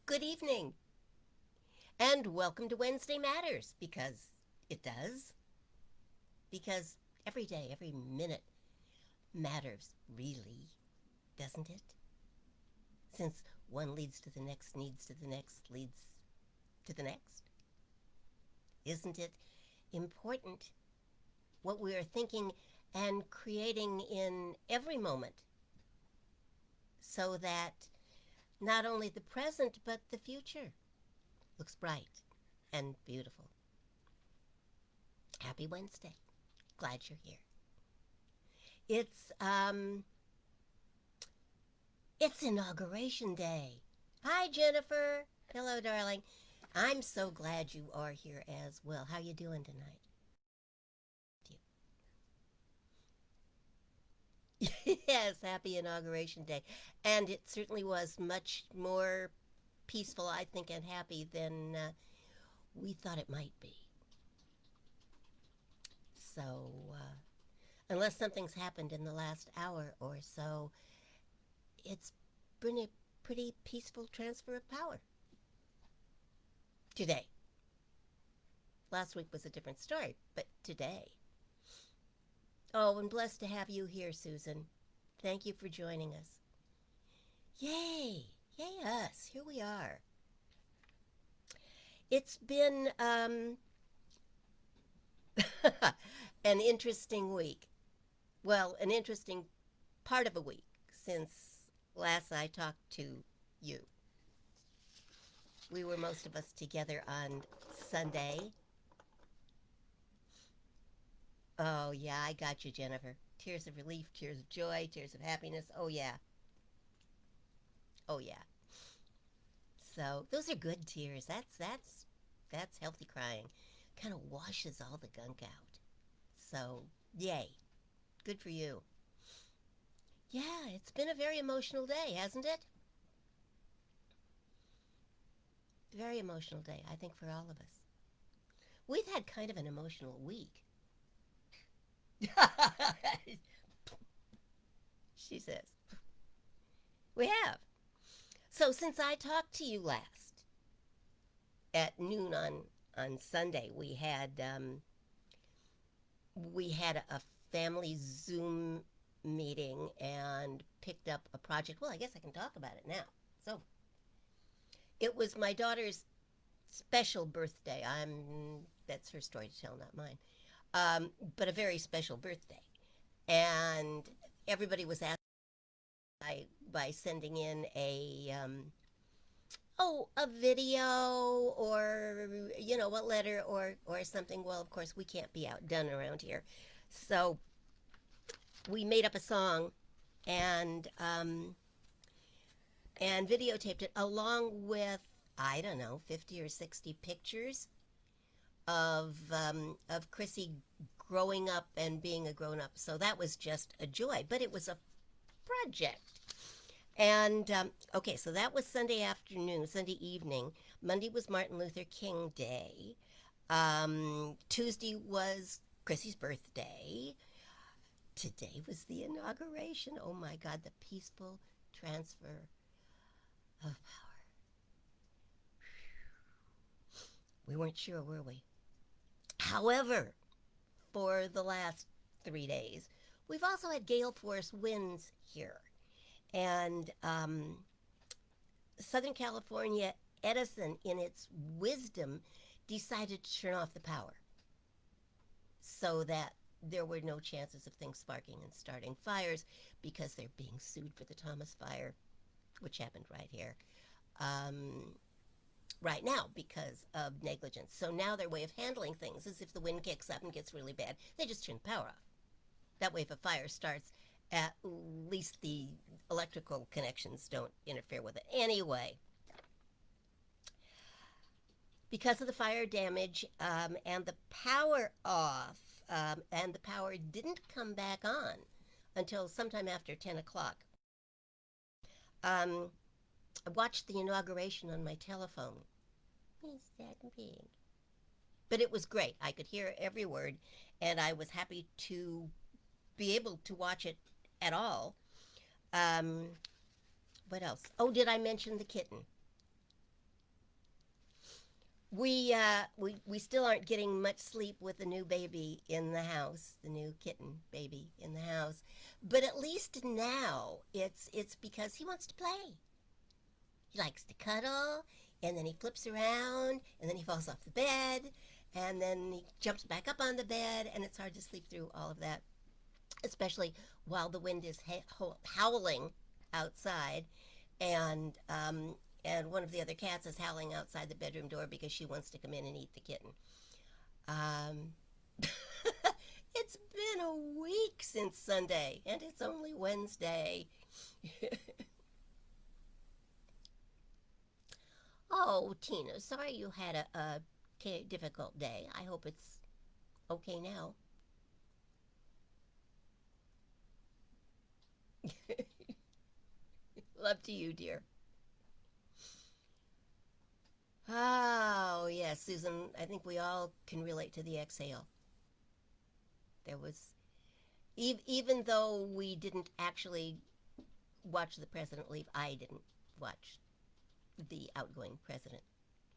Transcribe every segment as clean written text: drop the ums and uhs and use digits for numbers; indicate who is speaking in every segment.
Speaker 1: Good evening, and welcome to Wednesday Matters because it does. Because every day, every minute matters, really, doesn't it? Since one leads to the next, leads to the next, leads to the next. Isn't it important what we are thinking and creating in every moment so that not only the present but the future looks bright and beautiful? Happy Wednesday. Glad you're here. It's um it's inauguration day. Hi Jennifer. Hello darling. I'm so glad you are here as well. How you doing tonight? Yes, happy inauguration day. And it certainly was much more peaceful, I think, and happy than we thought it might be. So, unless something's happened in the last hour or so, it's been a pretty peaceful transfer of power today. Last week was a different story, but today. Oh, and blessed to have you here, Susan. Thank you for joining us. Yay! Yay, us. Here we are. It's been an interesting week. Well, an interesting part of a week since last I talked to you. We were most of us together on Sunday. Oh, yeah, I got you, Jennifer. Tears of relief, tears of joy, tears of happiness. Oh, yeah. Oh, yeah. So those are good tears. That's healthy crying. Kind of washes all the gunk out. So, yay. Good for you. Yeah, it's been a very emotional day, hasn't it? Very emotional day, I think, for all of us. We've had kind of an emotional week. She says. We have. So since I talked to you last at noon on Sunday, we had a family Zoom meeting and picked up a project. Well, I guess I can talk about it now. So it was my daughter's special birthday. That's her story to tell, not mine. But a very special birthday, and everybody was asked by sending in a video or a letter or something. Well, of course we can't be outdone around here, so we made up a song and videotaped it along with, I don't know, 50 or 60 pictures of Chrissy growing up and being a grown up. So that was just a joy, but it was a project. And okay, so that was Sunday afternoon, Sunday evening. Monday was Martin Luther King Day. Tuesday was Chrissy's birthday. Today was the inauguration. Oh my God, the peaceful transfer of power. We weren't sure, were we? However, for the last 3 days, we've also had gale force winds here. And Southern California Edison, in its wisdom, decided to turn off the power so that there were no chances of things sparking and starting fires because they're being sued for the Thomas Fire, which happened right here, right now because of negligence. So now their way of handling things is if the wind kicks up and gets really bad, they just turn the power off. That way, if a fire starts, at least the electrical connections don't interfere with it. Anyway, because of the fire damage and the power off, and the power didn't come back on until sometime after 10 o'clock. I watched the inauguration on my telephone. Is that big? But it was great. I could hear every word, and I was happy to be able to watch it at all. Um, what else? Oh, did I mention the kitten? We still aren't getting much sleep with the new baby in the house, the new kitten baby in the house. But at least now it's because he wants to play. He likes to cuddle, and then he flips around, and then he falls off the bed, and then he jumps back up on the bed, and it's hard to sleep through all of that, especially while the wind is howling outside, and one of the other cats is howling outside the bedroom door because she wants to come in and eat the kitten. Um, it's been a week since Sunday, and it's only Wednesday. Oh, Tina, sorry you had a difficult day. I hope it's okay now. Love to you, dear. Oh, yes, Susan, I think we all can relate to the exhale. There was, even though we didn't actually watch the president leave, I didn't watch the outgoing president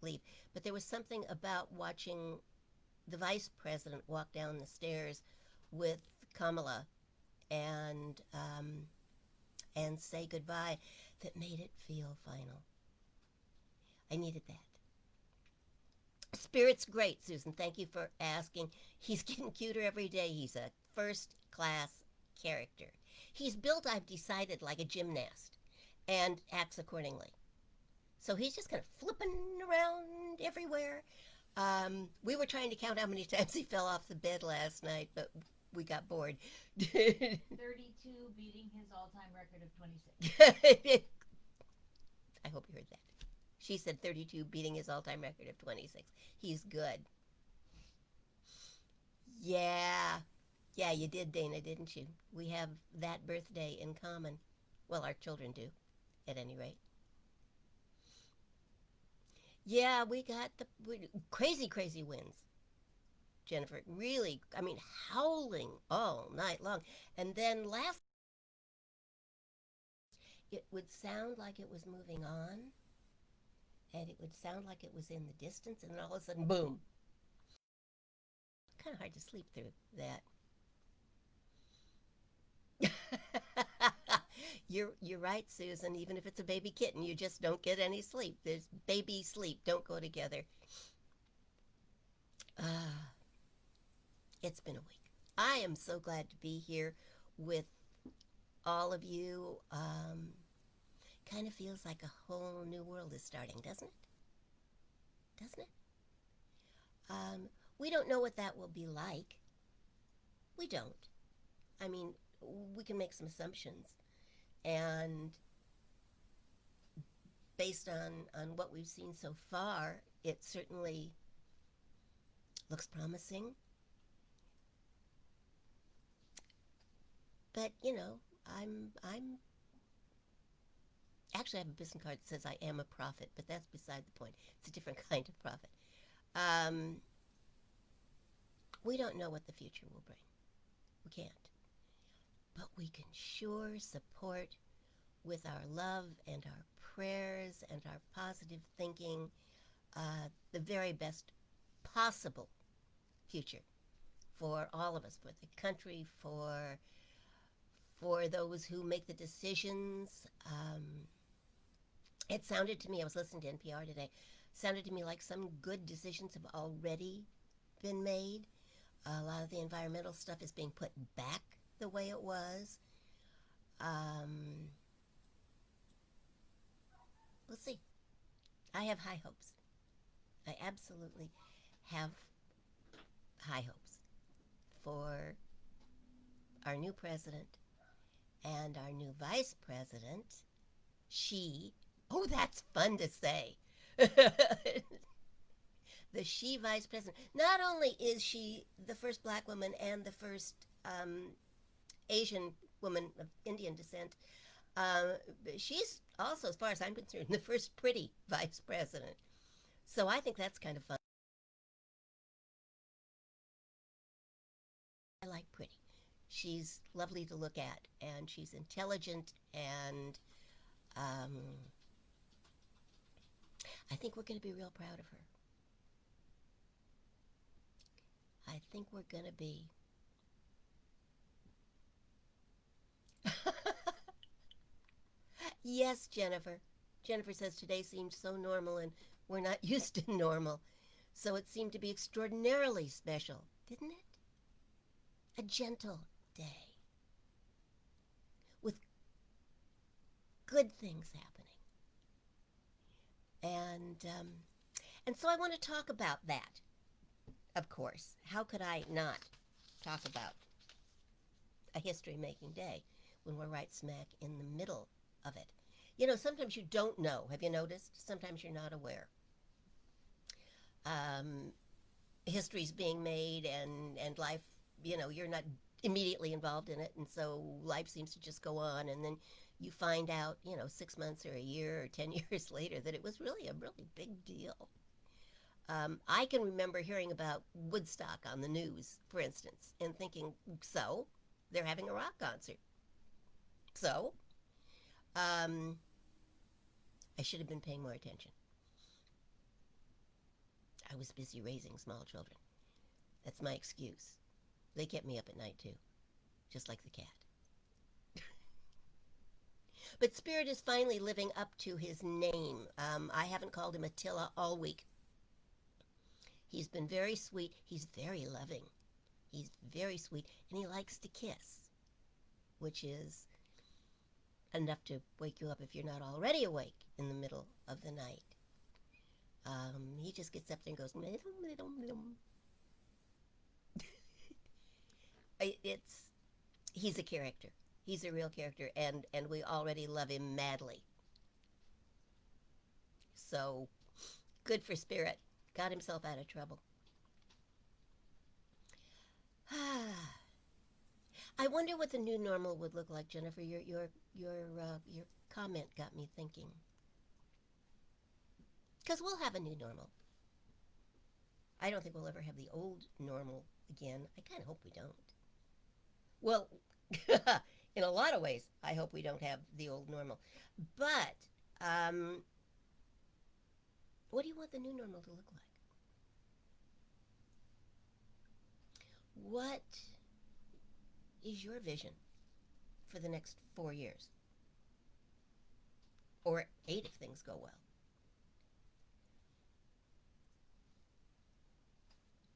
Speaker 1: leave, but there was something about watching the vice president walk down the stairs with Kamala and say goodbye that made it feel final. I needed that. Spirit's great, Susan. Thank you for asking. He's getting cuter every day. He's a first class character. He's built, I've decided, like a gymnast and acts accordingly. So he's just kind of flipping around everywhere. We were trying to count how many times he fell off the bed last night, but we got bored.
Speaker 2: 32, beating his all-time record of 26.
Speaker 1: I hope you heard that. She said 32, beating his all-time record of 26. He's good. Yeah. Yeah, you did, Dana, didn't you? We have that birthday in common. Well, our children do, at any rate. Yeah, we got the crazy, crazy winds, Jennifer. Really, I mean, howling all night long. And then last, it would sound like it was moving on, and it would sound like it was in the distance, and then all of a sudden, boom. Kind of hard to sleep through that. You're right, Susan. Even if it's a baby kitten, you just don't get any sleep. There's baby sleep don't go together. Uh, it's been a week. I am so glad to be here with all of you. Kind of feels like a whole new world is starting, doesn't it? Doesn't it? Um, we don't know what that will be like. We don't. I mean, we can make some assumptions, and based on what we've seen so far, it certainly looks promising. But I'm actually I have a business card that says I am a prophet, but that's beside the point. It's a different kind of prophet. Um, we don't know what the future will bring. We can't. But we can sure support with our love and our prayers and our positive thinking the very best possible future for all of us, for the country, for those who make the decisions. It sounded to me, I was listening to NPR today, sounded to me like some good decisions have already been made. A lot of the environmental stuff is being put back the way it was. Um, we'll see. I have high hopes. I absolutely have high hopes for our new president and our new vice president. She, oh, that's fun to say. The she vice president. Not only is she the first black woman and the first Asian woman of Indian descent, uh, she's also, as far as I'm concerned, the first pretty vice president. So I think that's kind of fun. I like pretty. She's lovely to look at, and she's intelligent, and um, I think we're going to be real proud of her. I think we're going to be. Yes, Jennifer. Jennifer says today seemed so normal and we're not used to normal. So it seemed to be extraordinarily special, didn't it? A gentle day with good things happening. And so I want to talk about that, of course. How could I not talk about a history making day when we're right smack in the middle of it? You know, sometimes you don't know. Have you noticed? Sometimes you're not aware. Um, History's being made and life, you're not immediately involved in it, and so life seems to just go on, and then you find out, 6 months or a year or 10 years later that it was really a really big deal. I can remember hearing about Woodstock on the news, for instance, and thinking, so they're having a rock concert. So um, I should have been paying more attention. I was busy raising small children. That's my excuse. They kept me up at night too, just like the cat. But Spirit is finally living up to his name. I haven't called him Attila all week. He's been very sweet. He's very loving. He's very sweet, and he likes to kiss, which is enough to wake you up if you're not already awake in the middle of the night. He just gets up there and goes, it's he's a character. He's a real character, and we already love him madly. So good for Spirit. Got himself out of trouble. I wonder what the new normal would look like, Jennifer. Your comment got me thinking. Because we'll have a new normal. I don't think we'll ever have the old normal again. I kind of hope we don't. Well, in a lot of ways, I hope we don't have the old normal. But um, what do you want the new normal to look like? What is your vision for the next 4 years? Or 8 if things go well.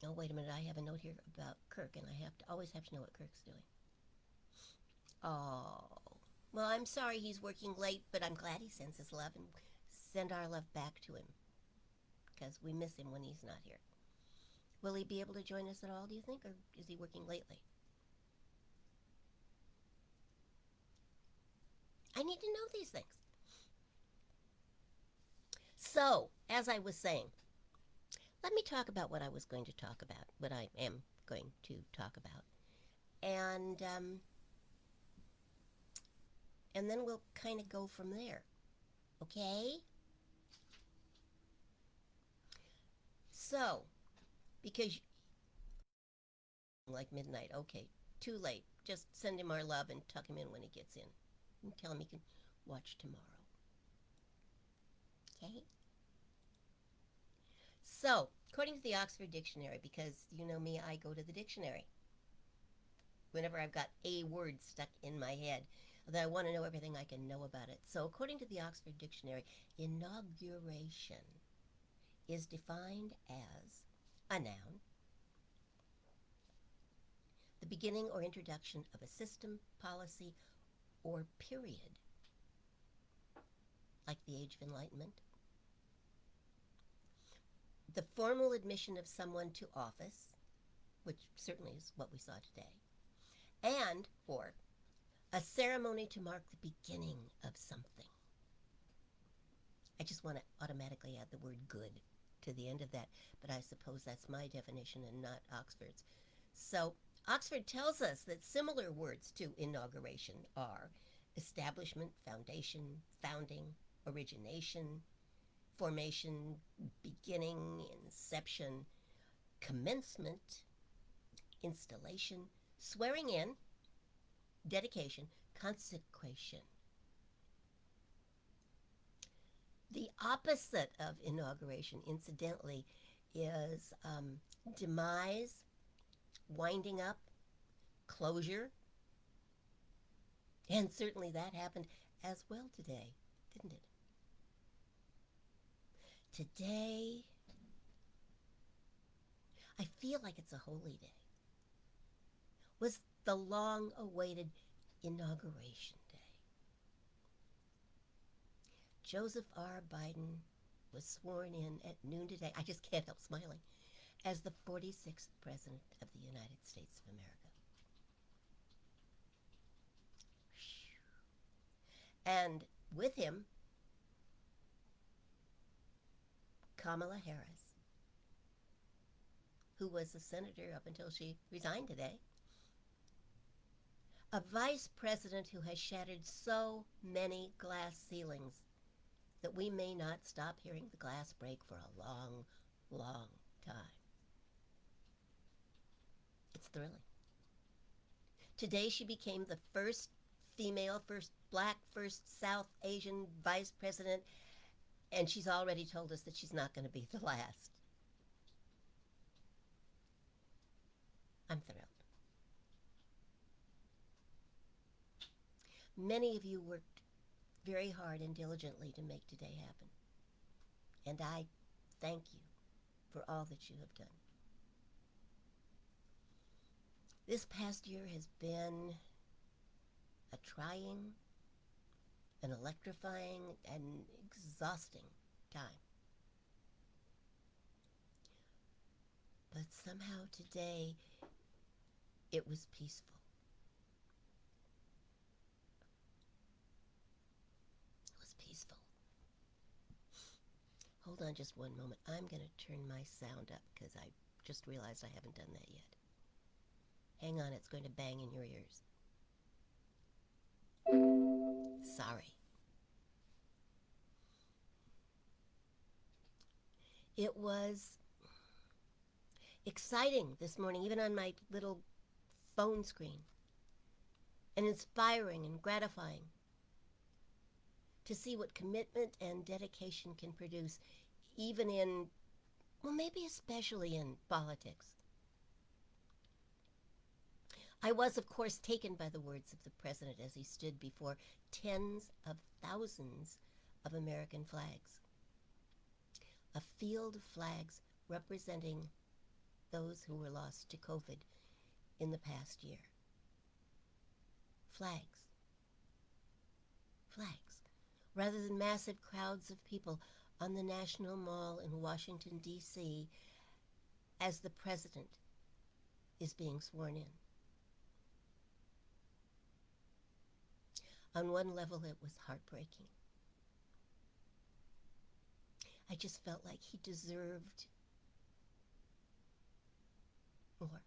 Speaker 1: Oh, wait a minute. I have a note here about Kirk, and I always have to know what Kirk's doing. Oh, well, I'm sorry he's working late, but I'm glad he sends his love, and send our love back to him because we miss him when he's not here. Will he be able to join us at all, do you think, or is he working lately? I need to know these things. So, as I was saying, let me talk about what I was going to talk about, what I am going to talk about. And then we'll kind of go from there. Okay? So, because like midnight, okay, too late. Just send him our love and tuck him in when he gets in. And tell him he can watch tomorrow. Okay? So, according to the Oxford Dictionary, because you know me, I go to the dictionary whenever I've got a word stuck in my head that I want to know everything I can know about it. So, according to the Oxford Dictionary, inauguration is defined as a noun, the beginning or introduction of a system, policy, or period, like the Age of Enlightenment, the formal admission of someone to office, which certainly is what we saw today, and or a ceremony to mark the beginning of something. I just want to automatically add the word good to the end of that, but I suppose that's my definition and not Oxford's. So Oxford tells us that similar words to inauguration are establishment, foundation, founding, origination, formation, beginning, inception, commencement, installation, swearing in, dedication, consecration. The opposite of inauguration, incidentally, is demise, winding up, closure. And certainly that happened as well today, didn't it? Today, I feel like it's a holy day, was the long awaited Inauguration Day. Joseph R. Biden was sworn in at noon today. I just can't help smiling, as the 46th President of the United States of America. And with him, Kamala Harris, who was a senator up until she resigned today. A vice president who has shattered so many glass ceilings that we may not stop hearing the glass break for a long, long time. It's thrilling. Today she became the first female, first black, first South Asian vice president, and she's already told us that she's not going to be the last. I'm thrilled. Many of you worked very hard and diligently to make today happen, and I thank you for all that you have done. This past year has been a trying, an electrifying, and exhausting time. But somehow today, it was peaceful. It was peaceful. Hold on just one moment. I'm going to turn my sound up because I just realized I haven't done that yet. Hang on, it's going to bang in your ears. Sorry. It was exciting this morning, even on my little phone screen, and inspiring and gratifying to see what commitment and dedication can produce, even in, well, maybe especially in politics. I was, of course, taken by the words of the president as he stood before tens of thousands of American flags. A field of flags representing those who were lost to COVID in the past year. Flags. Flags. Rather than massive crowds of people on the National Mall in Washington, D.C., as the president is being sworn in. On one level, it was heartbreaking. I just felt like he deserved more.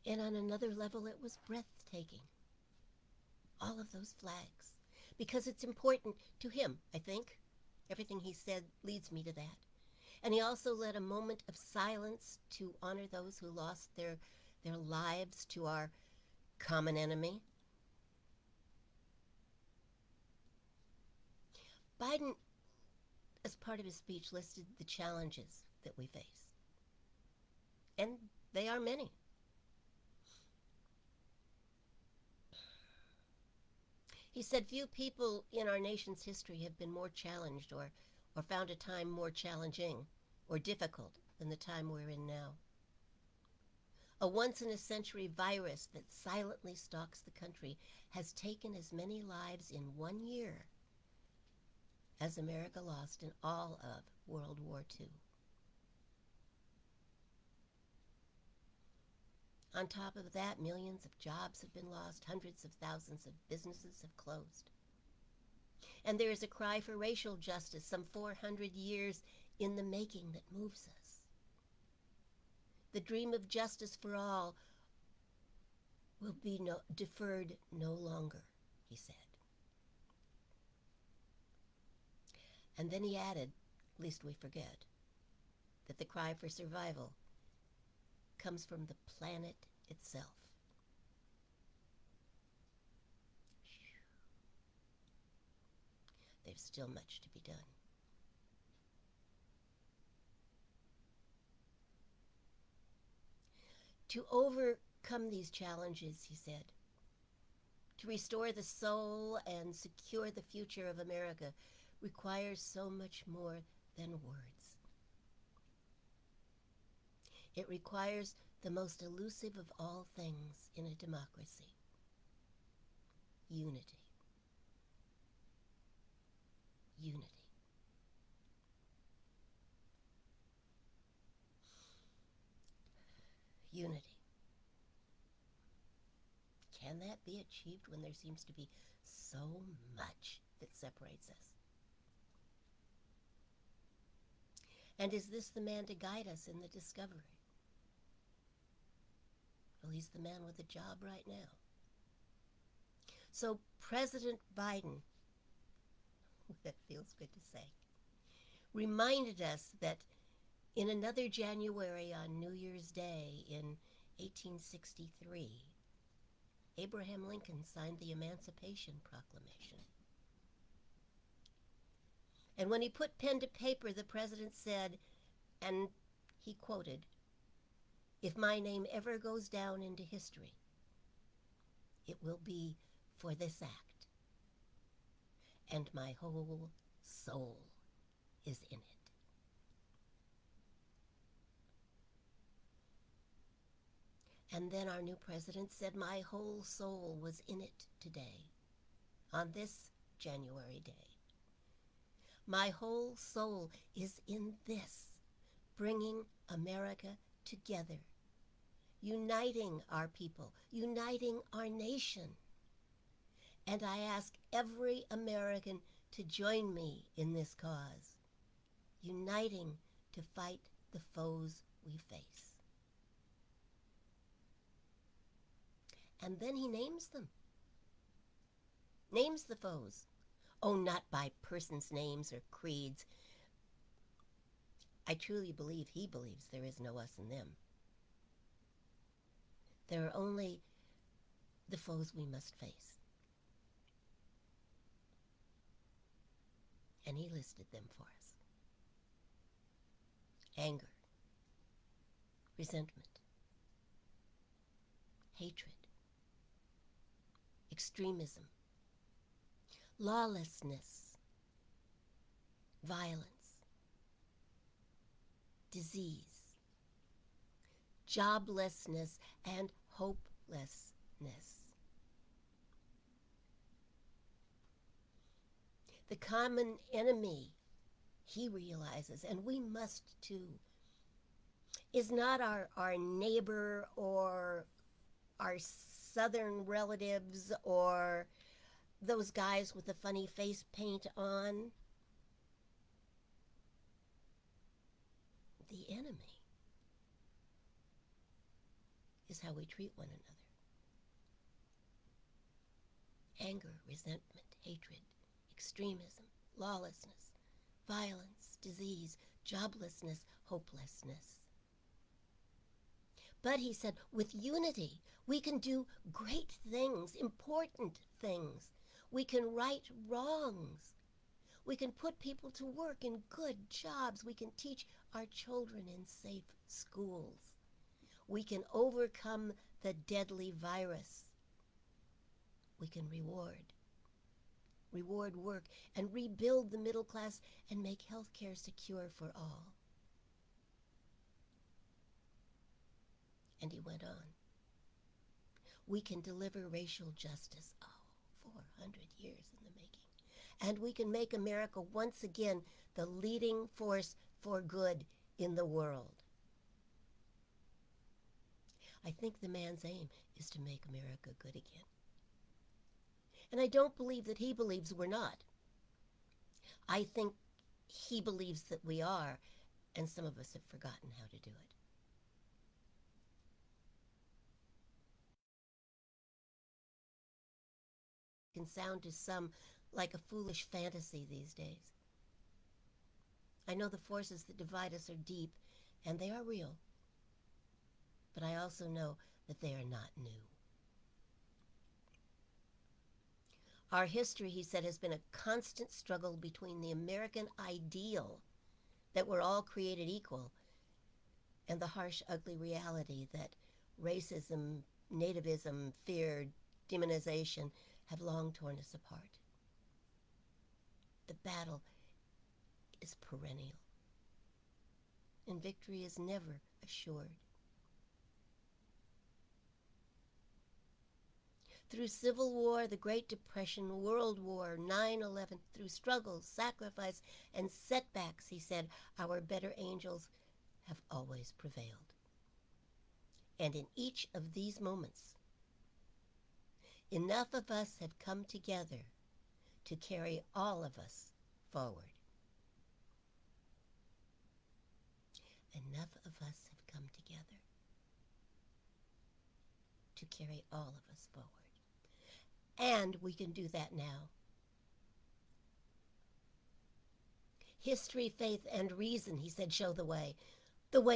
Speaker 1: And on another level, it was breathtaking. All of those flags. Because it's important to him, I think. Everything he said leads me to that. And he also led a moment of silence to honor those who lost their lives to our common enemy. Biden, as part of his speech, listed the challenges that we face. And they are many. He said few people in our nation's history have been more challenged or found a time more challenging or difficult than the time we're in now. A once-in-a-century virus that silently stalks the country has taken as many lives in 1 year as America lost in all of World War II. On top of that, millions of jobs have been lost, hundreds of thousands of businesses have closed. And there is a cry for racial justice, some 400 years in the making, that moves us. The dream of justice for all will be deferred no longer, he said. And then he added, lest we forget, that the cry for survival comes from the planet itself. There's still much to be done. To overcome these challenges, he said, to restore the soul and secure the future of America requires so much more than words. It requires the most elusive of all things in a democracy: unity. Unity. Unity. Can that be achieved when there seems to be so much that separates us? And is this the man to guide us in the discovery? Well, he's the man with a job right now. So President Biden, that feels good to say, reminded us that in another January, on New Year's Day in 1863, Abraham Lincoln signed the Emancipation Proclamation. And when he put pen to paper, the president said, and he quoted, "If my name ever goes down into history, it will be for this act, and my whole soul is in it." And then our new president said, "My whole soul was in it today, on this January day. My whole soul is in this, bringing America together, uniting our people, uniting our nation. And I ask every American to join me in this cause, uniting to fight the foes we face." And then he names them. Names the foes. Oh, not by persons' names or creeds. I truly believe he believes there is no us and them. There are only the foes we must face. And he listed them for us: anger, resentment, hatred, extremism, lawlessness, violence, disease, joblessness, and hopelessness. The common enemy, he realizes, and we must too, is not our neighbor or our southern relatives or those guys with the funny face paint on. The enemy is how we treat one another. Anger, resentment, hatred, extremism, lawlessness, violence, disease, joblessness, hopelessness. But he said, with unity, we can do great things, important things. We can right wrongs. We can put people to work in good jobs. We can teach our children in safe schools. We can overcome the deadly virus. We can reward work, and rebuild the middle class and make healthcare secure for all. And he went on. We can deliver racial justice, 400 years in the making. And we can make America once again the leading force for good in the world. I think the man's aim is to make America good again. And I don't believe that he believes we're not. I think he believes that we are, and some of us have forgotten how to do it. It can sound to some like a foolish fantasy these days. I know the forces that divide us are deep, and they are real. But I also know that they are not new. Our history, he said, has been a constant struggle between the American ideal that we're all created equal and the harsh, ugly reality that Racism, nativism, fear, demonization have long torn us apart. The battle is perennial, and victory is never assured. Through Civil War, the Great Depression, World War, 9/11, through struggles, sacrifice, and setbacks, he said, our better angels have always prevailed. And in each of these moments, enough of us have come together to carry all of us forward. Enough of us have come together to carry all of us forward. And we can do that now. History, faith, and reason, he said, show the way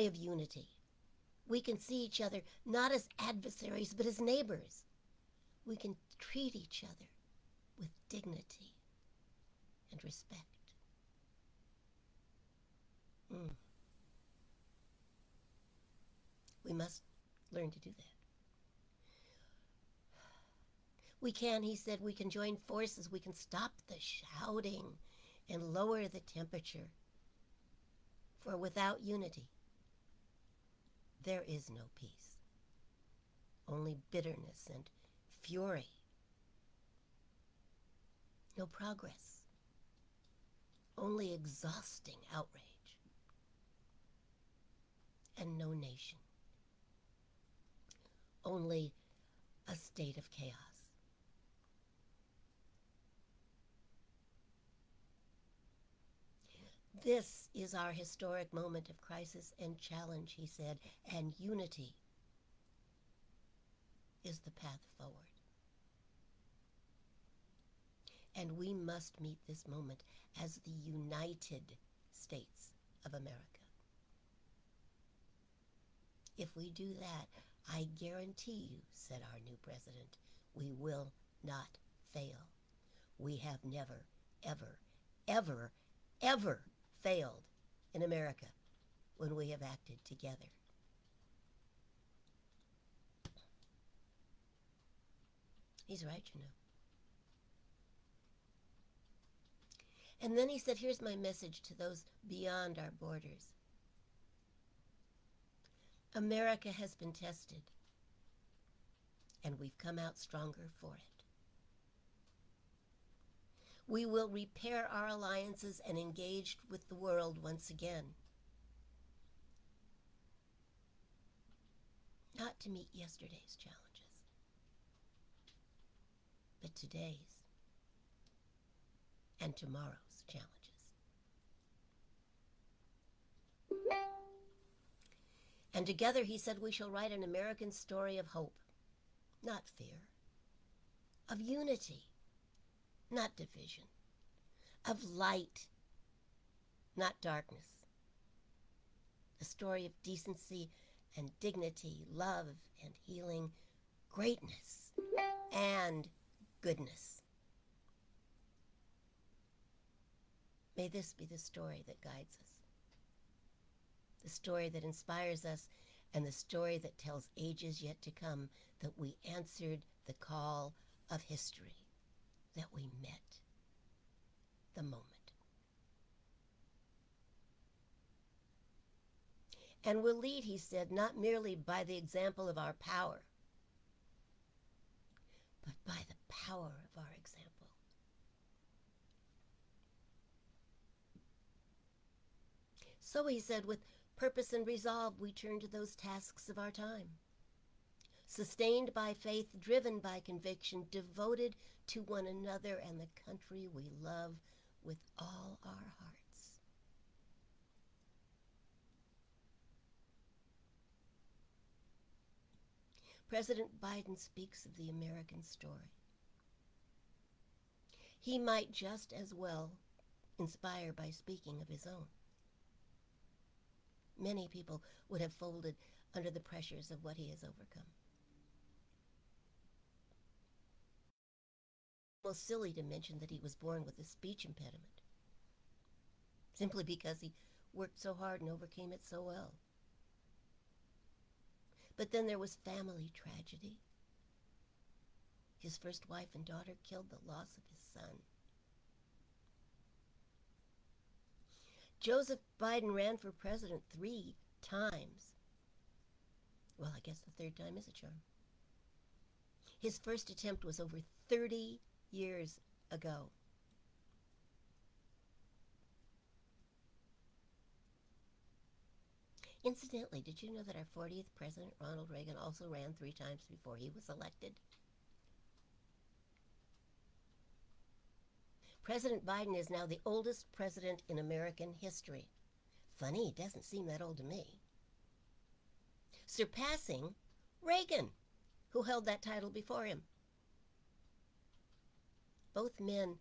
Speaker 1: of unity. We can see each other not as adversaries, but as neighbors. We can treat each other with dignity and respect. We must learn to do that. We can, he said, we can join forces. We can stop the shouting and lower the temperature. For without unity, there is no peace. Only bitterness and fury. No progress. Only exhausting outrage. And no nation. Only a state of chaos. This is our historic moment of crisis and challenge, he said, and unity is the path forward. And we must meet this moment as the United States of America. If we do that, I guarantee you, said our new president, we will not fail. We have never, ever, ever, ever failed in America when we have acted together. He's right, you know. And then he said, here's my message to those beyond our borders. America has been tested, and we've come out stronger for it. We will repair our alliances and engage with the world once again. Not to meet yesterday's challenges, but today's and tomorrow's challenges. And together, he said, we shall write an American story of hope, not fear, of unity, not division, of light, not darkness, a story of decency and dignity, love and healing, greatness and goodness. May this be the story that guides us, the story that inspires us, and the story that tells ages yet to come that we answered the call of history, that we met the moment. And we'll lead, he said, not merely by the example of our power, but by the power of our example. So he said, with purpose and resolve, we turn to those tasks of our time. Sustained by faith, driven by conviction, devoted to one another and the country we love with all our hearts. President Biden speaks of the American story. He might just as well inspire by speaking of his own. Many people would have folded under the pressures of what he has overcome. Almost silly to mention that he was born with a speech impediment, simply because he worked so hard and overcame it so well. But then there was family tragedy. His first wife and daughter killed, the loss of his son. Joseph Biden ran for president 3 times. Well, I guess the third time is a charm. His first attempt was over 30 years ago. Incidentally, did you know that our 40th president, Ronald Reagan, also ran 3 times before he was elected? President Biden is now the oldest president in American history. Funny, he doesn't seem that old to me. Surpassing Reagan, who held that title before him. Both men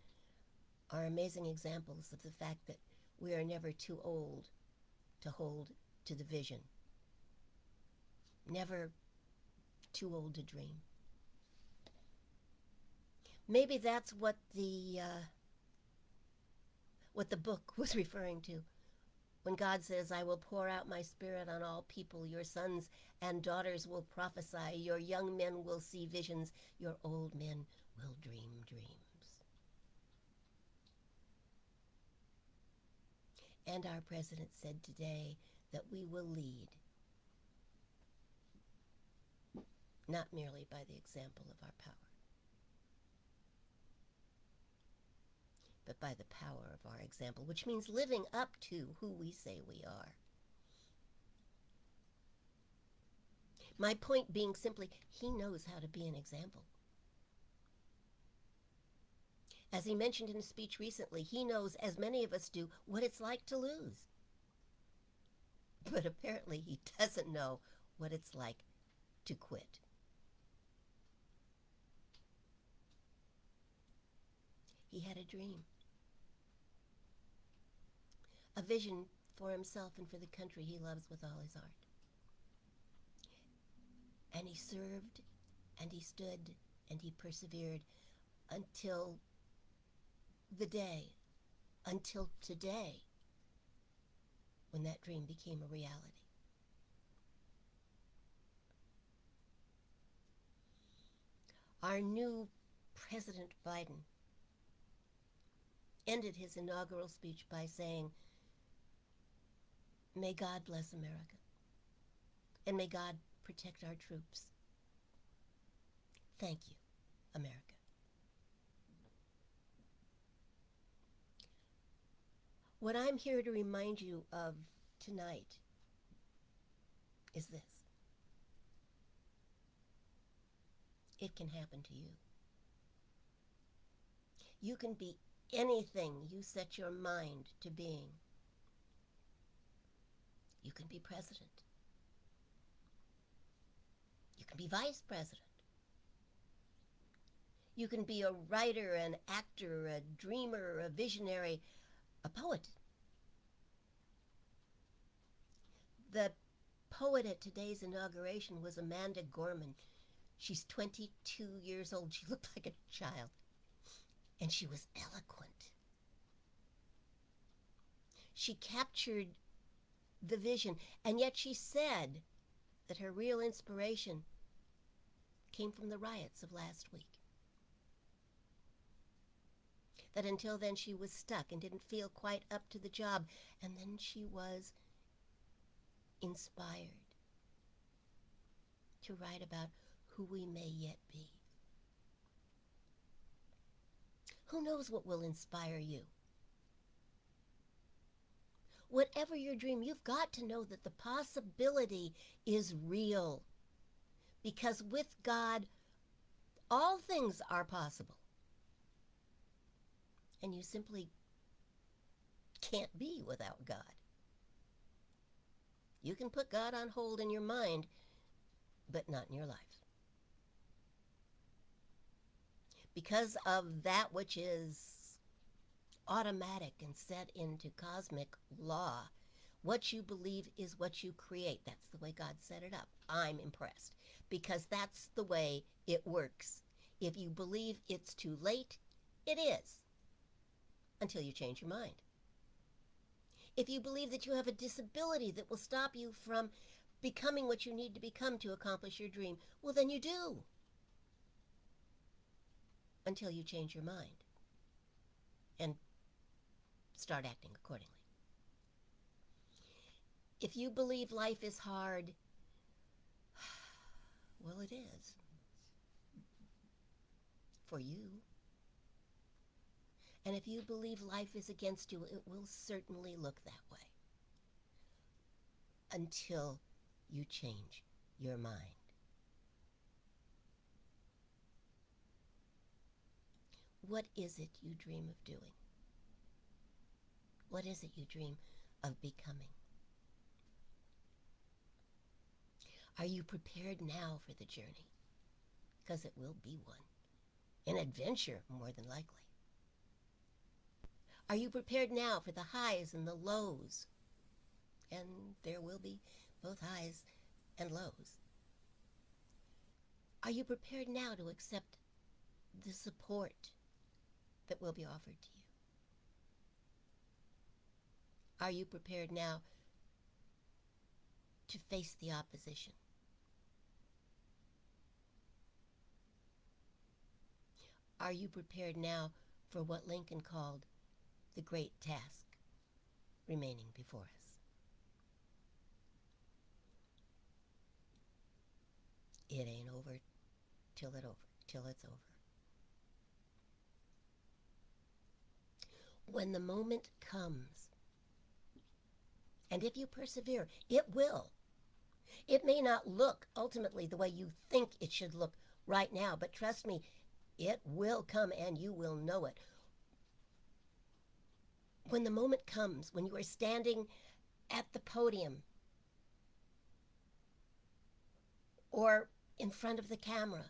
Speaker 1: are amazing examples of the fact that we are never too old to hold to the vision. Never too old to dream. Maybe that's what the book was referring to when God says, I will pour out my spirit on all people. Your sons and daughters will prophesy. Your young men will see visions. Your old men will dream dreams. And our president said today that we will lead, not merely by the example of our power, but by the power of our example, which means living up to who we say we are. My point being simply, he knows how to be an example. As he mentioned in a speech recently, he knows, as many of us do, what it's like to lose. But apparently he doesn't know what it's like to quit. He had a dream, a vision for himself and for the country he loves with all his heart. And he served, and he stood, and he persevered until today, when that dream became a reality. Our new President Biden ended his inaugural speech by saying, may God bless America, and may God protect our troops. Thank you, America. What I'm here to remind you of tonight is this. It can happen to you. You can be anything you set your mind to being. You can be president. You can be vice president. You can be a writer, an actor, a dreamer, a visionary, a poet. The poet at today's inauguration was Amanda Gorman. She's 22 years old. She looked like a child. And she was eloquent. She captured the vision, and yet she said that her real inspiration came from the riots of last week. That until then she was stuck and didn't feel quite up to the job, and then she was inspired to write about who we may yet be. Who knows what will inspire you? Whatever your dream, you've got to know that the possibility is real. Because with God, all things are possible. And you simply can't be without God. You can put God on hold in your mind, but not in your life. Because of that which is automatic and set into cosmic law, what you believe is what you create. That's the way God set it up. I'm impressed, because that's the way it works. If you believe it's too late, it is, until you change your mind. If you believe that you have a disability that will stop you from becoming what you need to become to accomplish your dream, well, then you do. Until you change your mind and start acting accordingly. If you believe life is hard, well, it is. For you. And if you believe life is against you, it will certainly look that way. Until you change your mind. What is it you dream of doing? What is it you dream of becoming? Are you prepared now for the journey? Because it will be one. An adventure, more than likely. Are you prepared now for the highs and the lows? And there will be both highs and lows. Are you prepared now to accept the support that will be offered to you? Are you prepared now to face the opposition? Are you prepared now for what Lincoln called the great task remaining before us? It ain't over till it's over. When the moment comes, and if you persevere, it will. It may not look ultimately the way you think it should look right now, but trust me, it will come and you will know it. When the moment comes, when you are standing at the podium or in front of the camera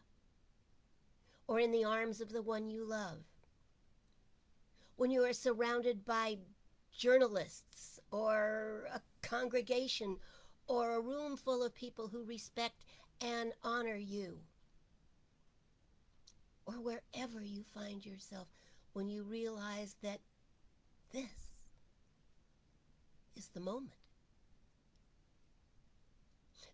Speaker 1: or in the arms of the one you love, when you are surrounded by journalists or a congregation or a room full of people who respect and honor you, or wherever you find yourself, when you realize that this is the moment.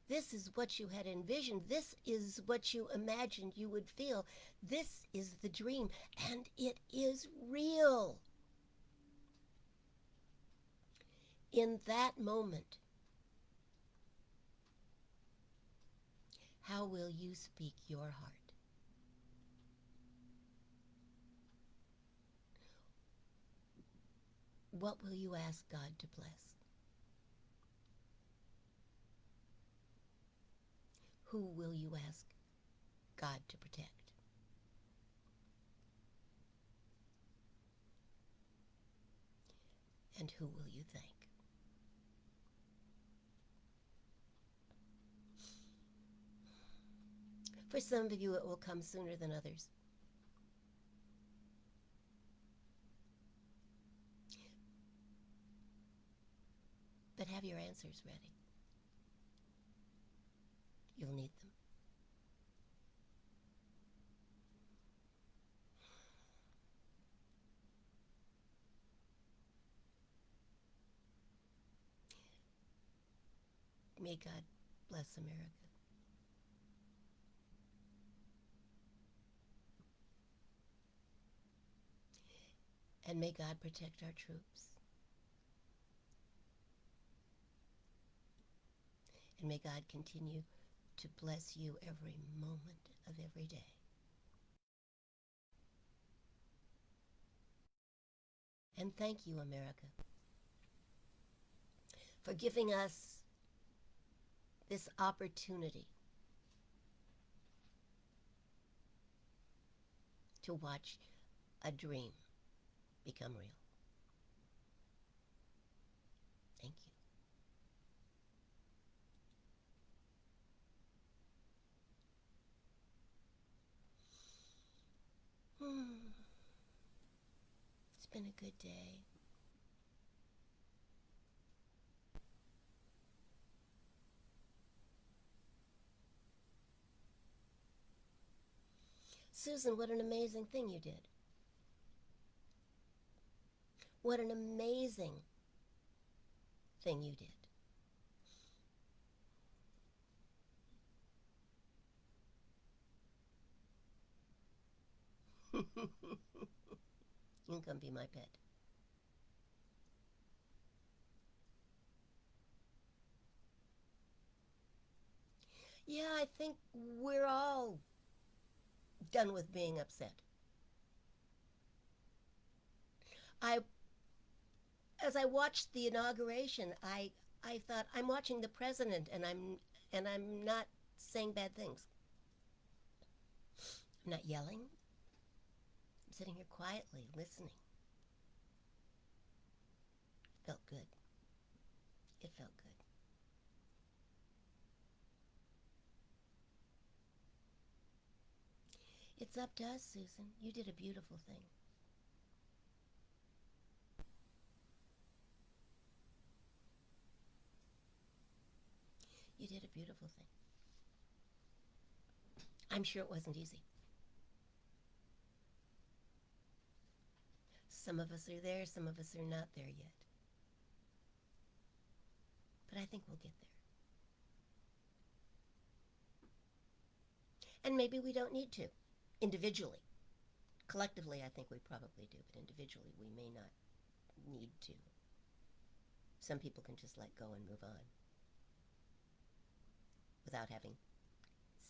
Speaker 1: This is what you had envisioned. This is what you imagined you would feel. This is the dream, and it is real. In that moment, how will you speak your heart? What will you ask God to bless? Who will you ask God to protect? And who will you thank? For some of you, it will come sooner than others. But have your answers ready. You'll need them. May God bless America. And may God protect our troops. And may God continue to bless you every moment of every day. And thank you, America, for giving us this opportunity to watch a dream become real. Thank you. It's been a good day. Susan, what an amazing thing you did. What an amazing thing you did. You can come be my pet. Yeah, I think we're all done with being upset. I As I watched the inauguration, I thought I'm watching the president and I'm not saying bad things. I'm not yelling. I'm sitting here quietly listening. It felt good. It felt good. It's up to us, Susan. You did a beautiful thing. You did a beautiful thing. I'm sure it wasn't easy. Some of us are there, some of us are not there yet. But I think we'll get there. And maybe we don't need to, individually. Collectively, I think we probably do, but individually, we may not need to. Some people can just let go and move on without having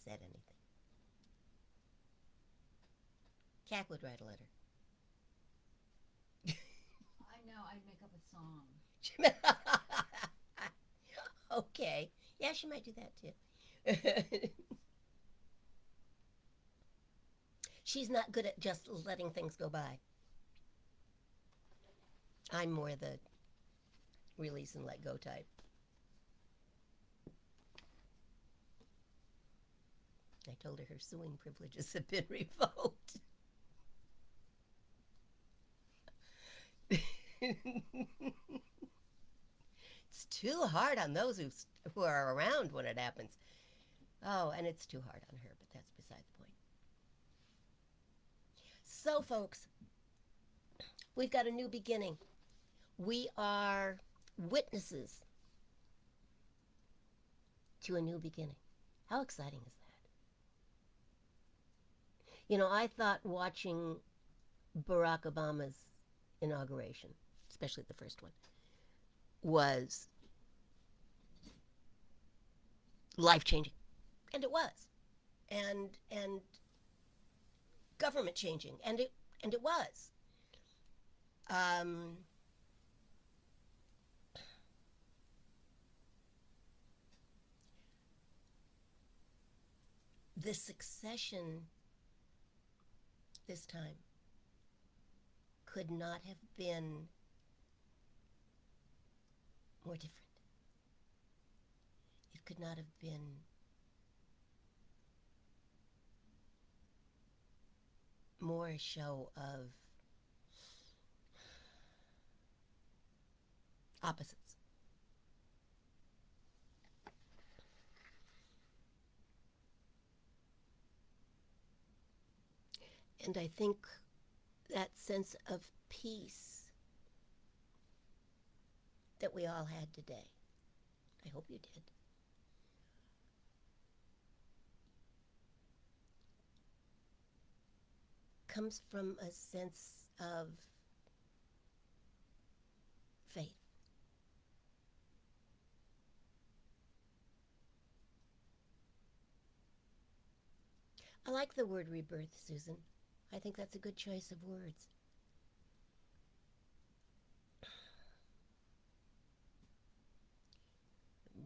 Speaker 1: said anything. Cat would write a letter.
Speaker 2: I know, I'd make up a song.
Speaker 1: Okay. Yeah, she might do that too. She's not good at just letting things go by. I'm more the release and let go type. I told her suing privileges have been revoked. It's too hard on those who are around when it happens. Oh, and it's too hard on her, but that's beside the point. So, folks, we've got a new beginning. We are witnesses to a new beginning. How exciting is that? You know, I thought watching Barack Obama's inauguration, especially the first one, was life changing, and it was, and government changing, and it was. Um, the succession this time could not have been more different. It could not have been more a show of opposites. And I think that sense of peace that we all had today, I hope you did, comes from a sense of faith. I like the word rebirth, Susan. I think that's a good choice of words.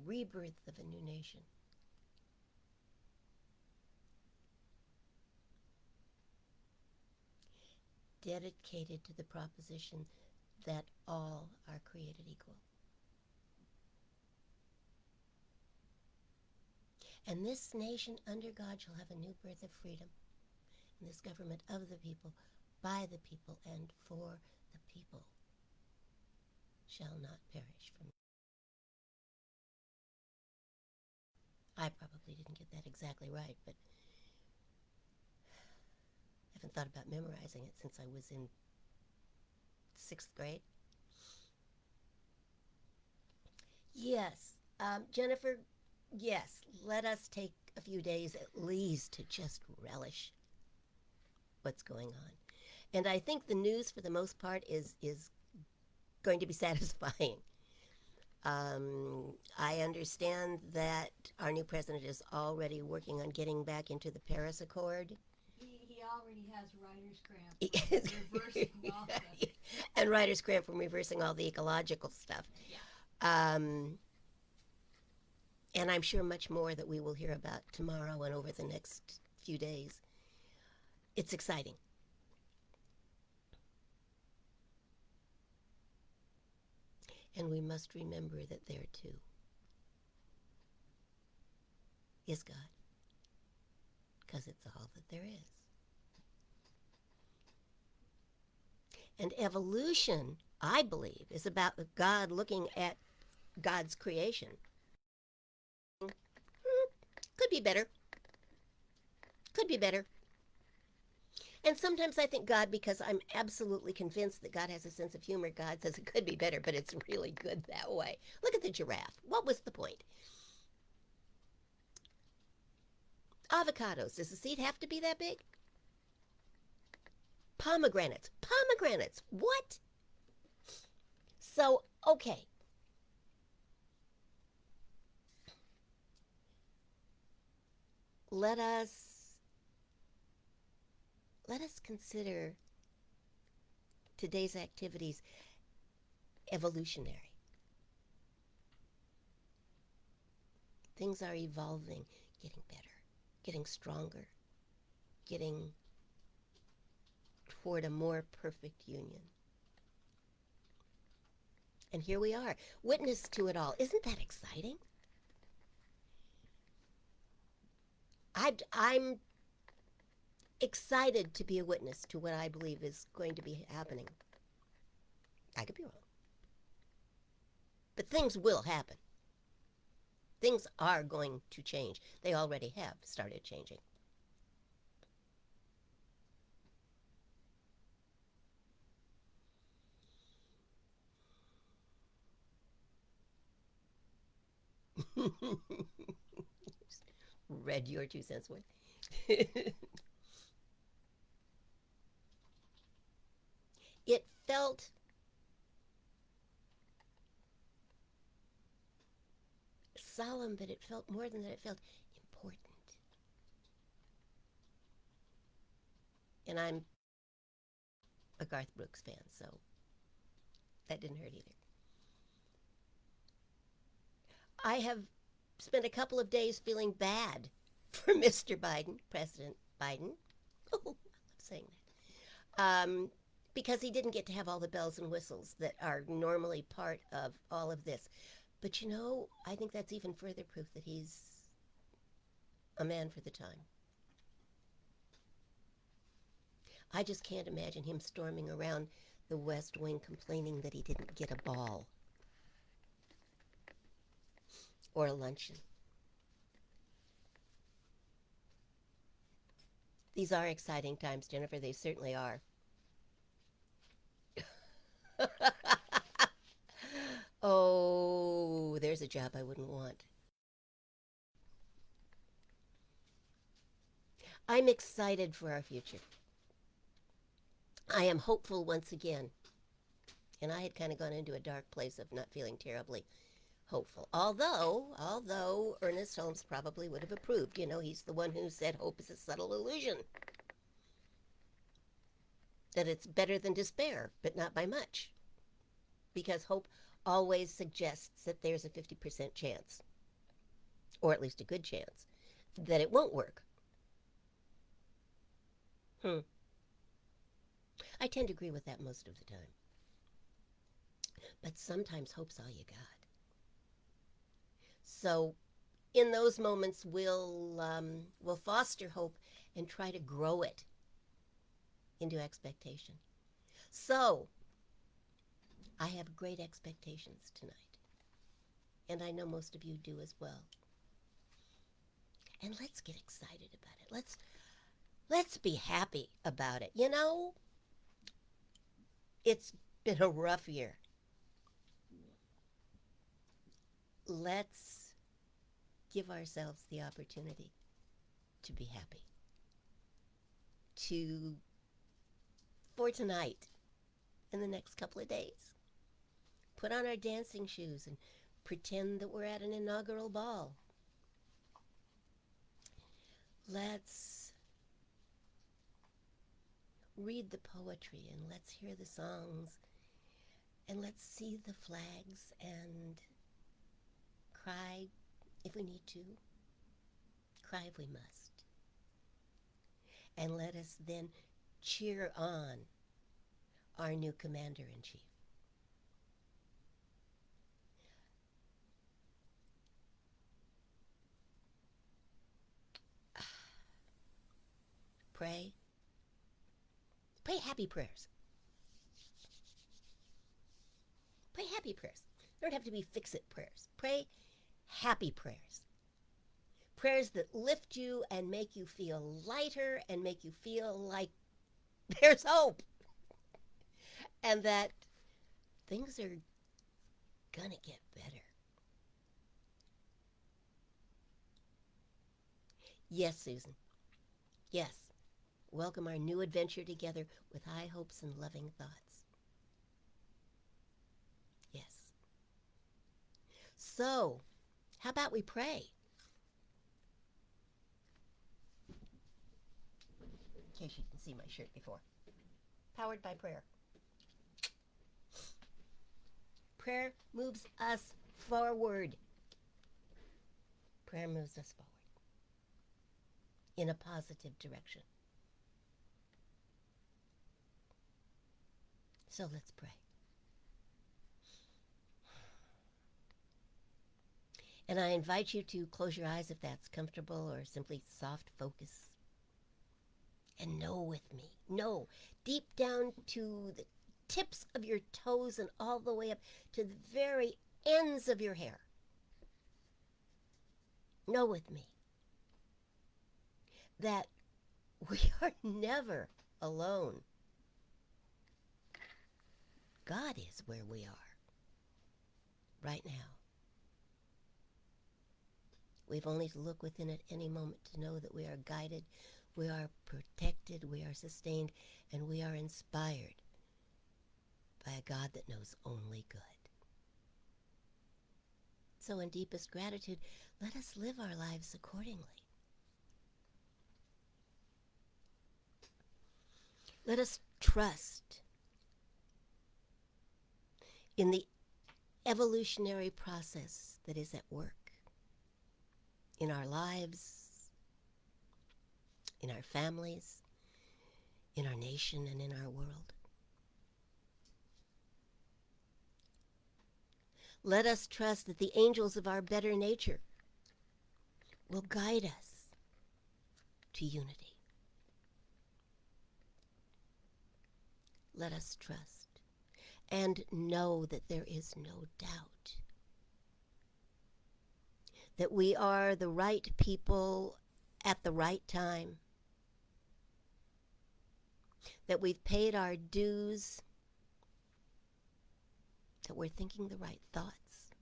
Speaker 1: Rebirth of a new nation. Dedicated to the proposition that all are created equal. And this nation under God shall have a new birth of freedom, and this government of the people, by the people, and for the people shall not perish from. I probably didn't get that exactly right, but I haven't thought about memorizing it since I was in 6th grade. Yes, Jennifer, yes, let us take a few days at least to just relish what's going on. And I think the news, for the most part, is going to be satisfying. I understand that our new president is already working on getting back into the Paris Accord.
Speaker 2: He already has writer's cramp from reversing all the.
Speaker 1: And writer's cramp from reversing all the ecological stuff.
Speaker 2: Yeah.
Speaker 1: Um, and I'm sure much more that we will hear about tomorrow and over the next few days. It's exciting. And we must remember that there too is God, because it's all that there is. And evolution, I believe, is about God looking at God's creation. Could be better. Could be better. And sometimes I think God, because I'm absolutely convinced that God has a sense of humor, God says it could be better, but it's really good that way. Look at the giraffe. What was the point? Avocados. Does the seed have to be that big? Pomegranates. Pomegranates. What? So, okay. Let us consider today's activities evolutionary. Things are evolving, getting better, getting stronger, getting toward a more perfect union. And here we are, witness to it all. Isn't that exciting? I'm excited to be a witness to what I believe is going to be happening. I could be wrong. But things will happen. Things are going to change. They already have started changing. Read your 2 cents worth. It felt solemn, but it felt more than that. It felt important. And I'm a Garth Brooks fan, so that didn't hurt either. I have spent a couple of days feeling bad for Mr. Biden, President Biden. Oh, I love saying that. Because he didn't get to have all the bells and whistles that are normally part of all of this. But you know, I think that's even further proof that he's a man for the time. I just can't imagine him storming around the West Wing complaining that he didn't get a ball or a luncheon. These are exciting times, Jennifer. They certainly are. Oh, there's a job I wouldn't want. I'm excited for our future. I am hopeful once again. And I had kind of gone into a dark place of not feeling terribly hopeful. Although Ernest Holmes probably would have approved. You know, he's the one who said hope is a subtle illusion. That it's better than despair, but not by much. Because hope always suggests that there's a 50% chance, or at least a good chance, that it won't work. I tend to agree with that most of the time. But sometimes hope's all you got. So in those moments, we'll foster hope and try to grow it into expectation. So I have great expectations tonight. And I know most of you do as well. And let's get excited about it. Let's be happy about it. You know, it's been a rough year. Let's give ourselves the opportunity to be happy, to for tonight and the next couple of days. Put on our dancing shoes and pretend that we're at an inaugural ball. Let's read the poetry and let's hear the songs and let's see the flags and cry if we need to, cry if we must. And let us then cheer on our new commander-in-chief. Pray. Pray happy prayers. Pray happy prayers. They don't have to be fix-it prayers. Pray happy prayers. Prayers that lift you and make you feel lighter and make you feel like there's hope. And that things are gonna get better. Yes, Susan. Yes. Welcome our new adventure together with high hopes and loving thoughts. Yes. So, how about we pray? In case you didn't see my shirt before. Powered by prayer. Prayer moves us forward. Prayer moves us forward in a positive direction. So let's pray. And I invite you to close your eyes if that's comfortable, or simply soft focus. And know with me, know deep down to the tips of your toes and all the way up to the very ends of your hair. Know with me that we are never alone. God is where we are right now. We've only to look within at any moment to know that we are guided, we are protected, we are sustained, and we are inspired by a God that knows only good. So in deepest gratitude, let us live our lives accordingly. Let us trust in the evolutionary process that is at work in our lives, in our families, in our nation, and in our world. Let us trust that the angels of our better nature will guide us to unity. Let us trust and know that there is no doubt that we are the right people at the right time, that we've paid our dues, that we're thinking the right thoughts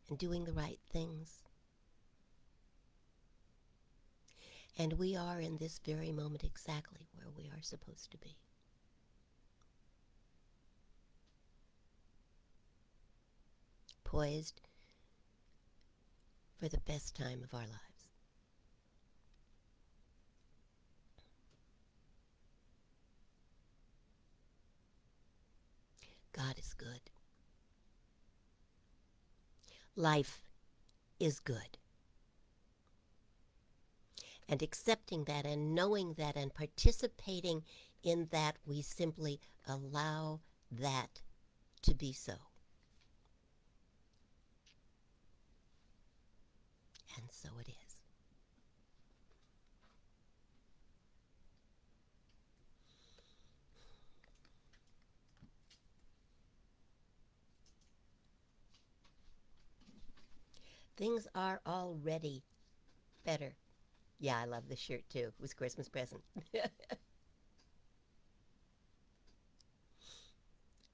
Speaker 1: and doing the right things. And we are in this very moment exactly where we are supposed to be. Poised for the best time of our lives. God is good. Life is good. And accepting that and knowing that and participating in that, we simply allow that to be so. And so it is. Things are already better. Yeah, I love this shirt too. It was a Christmas present.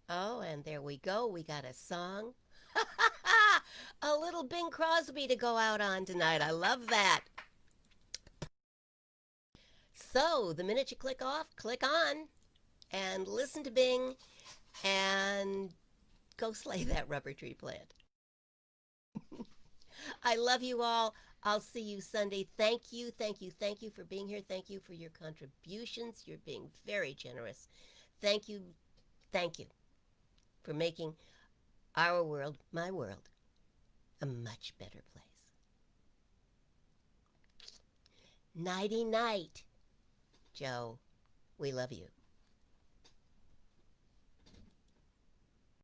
Speaker 1: Oh, and there we go. We got a song. A little Bing Crosby to go out on tonight. I love that. So the minute you click off, click on and listen to Bing and go slay that rubber tree plant. I love you all. I'll see you Sunday. Thank you, thank you, thank you for being here. Thank you for your contributions. You're being very generous. Thank you for making our world, my world, a much better place. Nighty night, Joe. We love you.